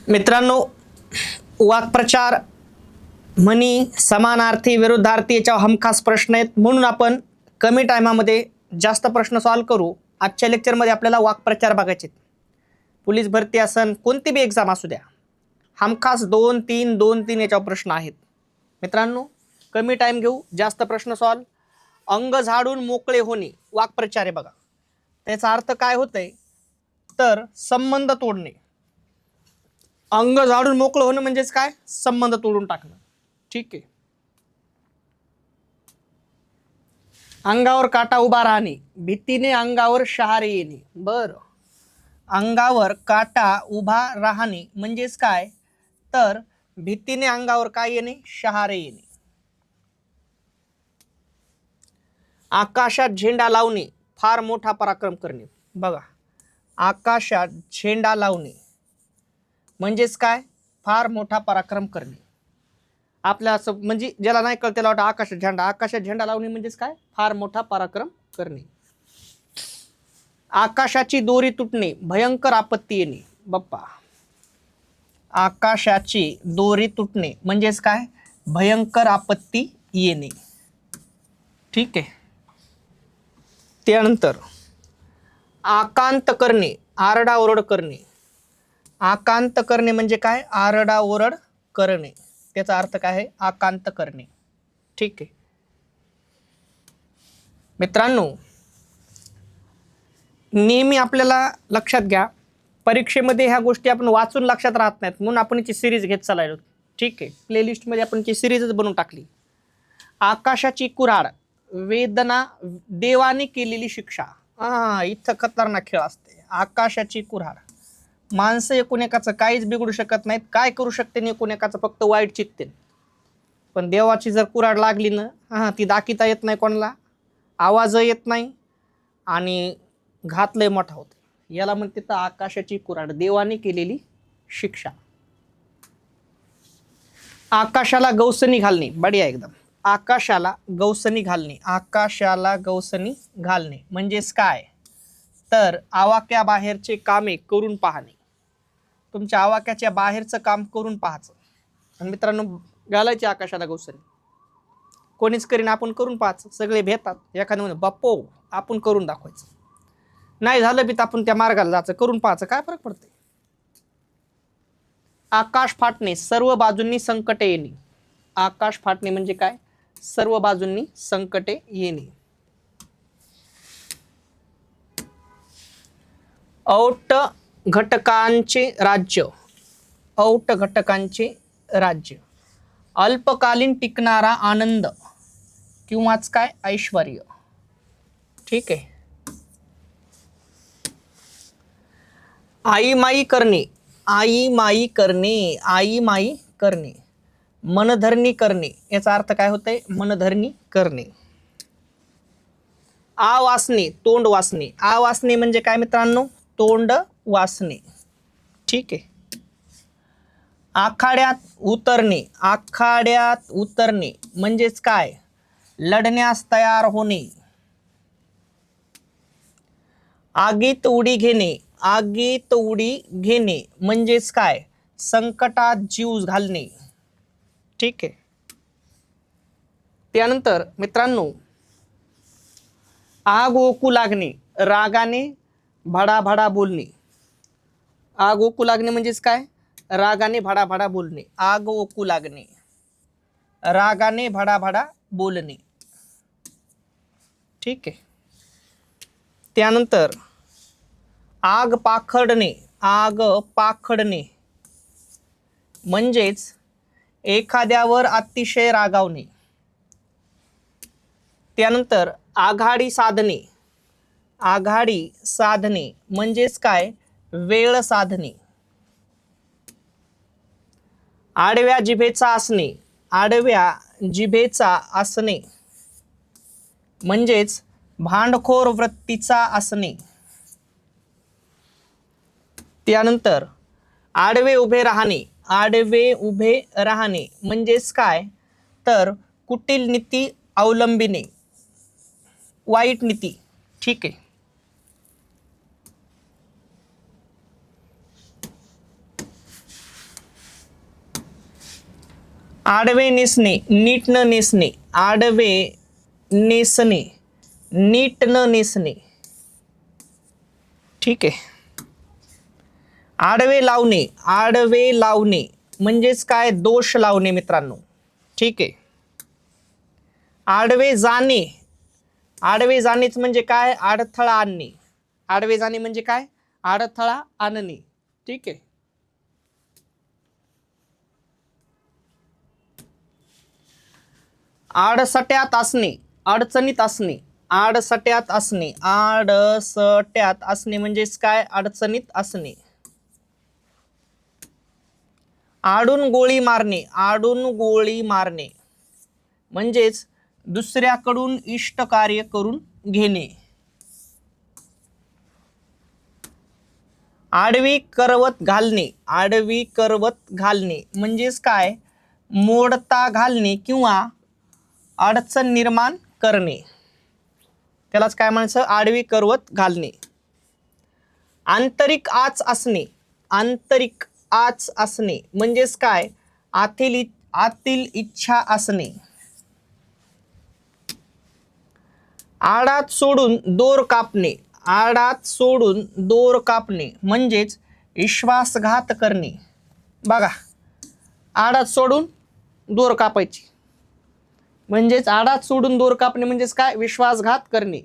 मित्रांनो, वाक्प्रचार, म्हणी, समानार्थी, विरुद्धार्थी याच्यावर हमखास प्रश्न आहेत, म्हणून आपण कमी टायमामध्ये जास्त प्रश्न सॉल्व करू. आजच्या लेक्चरमध्ये आपल्याला वाक्प्रचार बघायचे. पोलीस भरती असन, कोणती बी एक्झाम असू द्या, हमखास 2-3 याच्यावर प्रश्न आहेत. मित्रांनो, कमी टाइम घेऊ, जास्त प्रश्न सॉल्व. अंग झाडून मोकळे होणे वाक्प्रचार आहे बघा. त्याचा अर्थ काय होतंय तर संबंध तोडणे. अंग झाडून मोकळं होणं म्हणजेच काय? संबंध तोडून टाकणं. ठीक आहे. अंगावर काटा उभा राहणे, भीतीने अंगावर शहारे येणे. बर, अंगावर काटा उभा राहणे म्हणजेच काय तर भीतीने अंगावर काय येणे? शहारे येणे. आकाशात झेंडा लावणे, फार मोठा पराक्रम करणे. बघा, आकाशात झेंडा लावणे म्हणजेच काय? फार मोठा पराक्रम करणे. आपल्या असं म्हणजे ज्याला नाही कळत त्याला वाटतं आकाशात झेंडा लावणे म्हणजेच काय? फार मोठा पराक्रम करणे. आकाशाची दोरी तुटणे, भयंकर आपत्ती येणे. बाप्पा, आकाशाची दोरी तुटणे म्हणजेच काय? भयंकर आपत्ती येणे. ठीक आहे. त्यानंतर आकांत करणे, आरडाओरड करणे. आकांत करणे म्हणजे काय? आरडाओरड करणे. त्याचा अर्थ काय आहे? आकांत करणे. ठीक आहे. मित्रांनो, नेहमी आपल्याला लक्षात घ्या, परीक्षेमध्ये ह्या गोष्टी आपण वाचून लक्षात राहत नाहीत, म्हणून आपण याची सिरीज घेत चाललो. ठीक आहे. प्लेलिस्टमध्ये आपण ती सिरीजच बनवून टाकली. आकाशाची कुऱ्हाड, वेदना देवाने केलेली शिक्षा. इथं खतरनाक खेळ असते. आकाशाची कुऱ्हाड, माणसं एकूण एकाचं काहीच बिघडू शकत नाहीत. काय करू शकते नाही एकूण एकाचं? फक्त वाईट चित्ते. पण देवाची जर कुऱ्हाड लागली ना, ती दाखिता येत नाही कोणाला, आवाज येत नाही आणि घात लय मोठा होतो. याला म्हणते तर आकाशाची कुऱ्हाड, देवाने केलेली शिक्षा. आकाशाला गवसणी घालणे, बढिया एकदम. आकाशाला गवसणी घालणे, आकाशाला गवसणी घालणे म्हणजेच काय तर आवाक्याबाहेरचे कामे करून पाहणे. तुमच्या आवाक्याच्या बाहेरचं काम करून पाहायचं. आणि मित्रांनो, घालायचे आकाशाला गवसणी. कोणीच करीन, आपण करून पाहायचं. सगळे भेटतात, एखादं म्हणजे बाप्पो आपण करून दाखवायचं. नाही झालं बी तर आपण त्या मार्गाला जायचं, करून पाहायचं, काय फरक पडते. आकाश फाटणे, सर्व बाजूंनी संकटे येणे. आकाश फाटणे म्हणजे काय? सर्व बाजूंनी संकटे येणे. औट घटकांचे राज्य, औट घटकांचे राज्य. अल्पकालीन टिकणारा आनंद किंवाच काय? ऐश्वर्य. ठीक आहे. आई माई करणे, आई माई करणे, आई माई करणे. मनधरणी करणे, याचा अर्थ काय होतंय? मनधरणी करणे. आ वासणे, तोंड वासणे. आ वासणे म्हणजे काय मित्रांनो? तोंड वासणे. ठीक आहे. आखाड्यात उतरणे, आखाड्यात उतरणे म्हणजेच काय? लढण्यास तयार होणे. आगीत उडी घेणे, आगीत उडी घेणे म्हणजेच काय? संकटात जीव घालणे. ठीक आहे. त्यानंतर मित्रांनो, आग ओकू लागणे, रागाने भडाभडा बोलणे. आग ओकू लागणे म्हणजेच काय? रागाने भडाभडा बोलणे. आग ओकू लागणे, रागाने भडाभडा बोलणे. ठीक आहे. त्यानंतर आग पाखडणे, आग पाखडणे म्हणजेच एखाद्यावर अतिशय रागावणे. त्यानंतर आघाडी साधणे, आघाडी साधणे म्हणजेच काय? वेळ साधणे. आडव्या जिभेचा असणे, आडव्या जिभेचा असणे म्हणजेच भांडखोर वृत्तीचा असणे. त्यानंतर आडवे उभे राहणे, आडवे उभे राहणे म्हणजेच काय तर कुटील नीती अवलंबिणे, वाईट नीती. ठीक आहे. आडवे नेसणे नीट न नेसणे, आडवे नेसणे नीट न नेसणे, ठीक आहे. आडवे लावणे, आडवे लावणे म्हणजेच काय, दोष लावणे मित्रांनो, ठीक आहे. आडवे जाणे, आडवे जाणेच म्हणजे काय, अडथळा आणणे, आडवे जाणे म्हणजे काय, अडथळा आणणे, ठीक आहे. आडसट्यात असणे, अडचणीत असणे, आडसट्यात असणे, आडसट्यात असणे म्हणजेच काय, अडचणीत असणे. आडून गोळी मारणे, आडून गोळी मारणे म्हणजेच दुसऱ्याकडून इष्ट कार्य करून घेणे. आडवी करवत घालणे, आडवी करवत घालणे म्हणजेच काय, मोडता घालणे किंवा अडचण निर्माण करणे, त्यालाच काय म्हणायचं, आडवी करवत घालणे. आंतरिक आच असणे, आंतरिक आच असणे म्हणजेच काय, आतील इच्छा असणे. आडात सोडून दोर कापणे, आडात सोडून दोर कापणे म्हणजेच विश्वासघात करणे. बघा, आडात सोडून दोर कापायची म्हणजेच आडात सोडून दोर कापणे म्हणजेच काय, विश्वासघात करणे.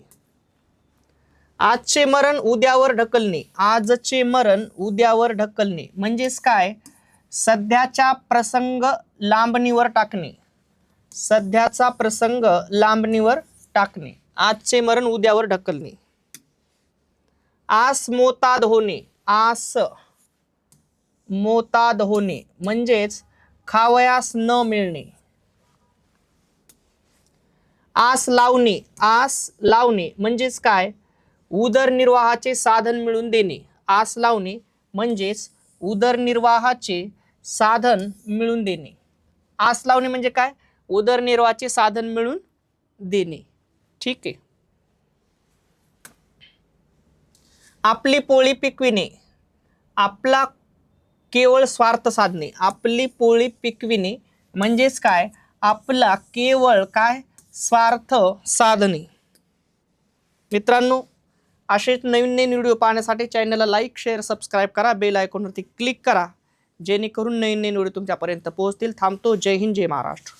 आजचे मरण उद्यावर ढकलणे, आजचे मरण उद्यावर ढकलणे म्हणजेच काय, सध्याच्या प्रसंग लांबणीवर टाकणे, सध्याचा प्रसंग लांबणीवर टाकणे, आजचे मरण उद्यावर ढकलणे. आस मोताद होणे, आस मोताद होणे म्हणजेच खावयास न मिळणे. आस लावणे, आस लावणे म्हणजेच काय, उदरनिर्वाहाचे साधन मिळवून देणे, आस लावणे म्हणजेच उदरनिर्वाहाचे साधन मिळवून देणे. आस लावणे म्हणजे काय, उदरनिर्वाहाचे साधन मिळवून देणे, ठीक आहे. आपली पोळी पिकविणे, आपला केवळ स्वार्थ साधणे, आपली पोळी पिकविणे म्हणजेच काय, आपला केवळ काय, स्वार्थ साधणे. मित्रांनो, असेच नवीन नवीन व्हिडिओ पाहण्यासाठी चॅनलला लाईक, शेअर, सबस्क्राईब करा, बेल आयकॉनवरती क्लिक करा, जेणेकरून नवीन नवीन व्हिडिओ तुमच्यापर्यंत पोहोचतील. थांबतो. जय हिंद, जय महाराष्ट्र.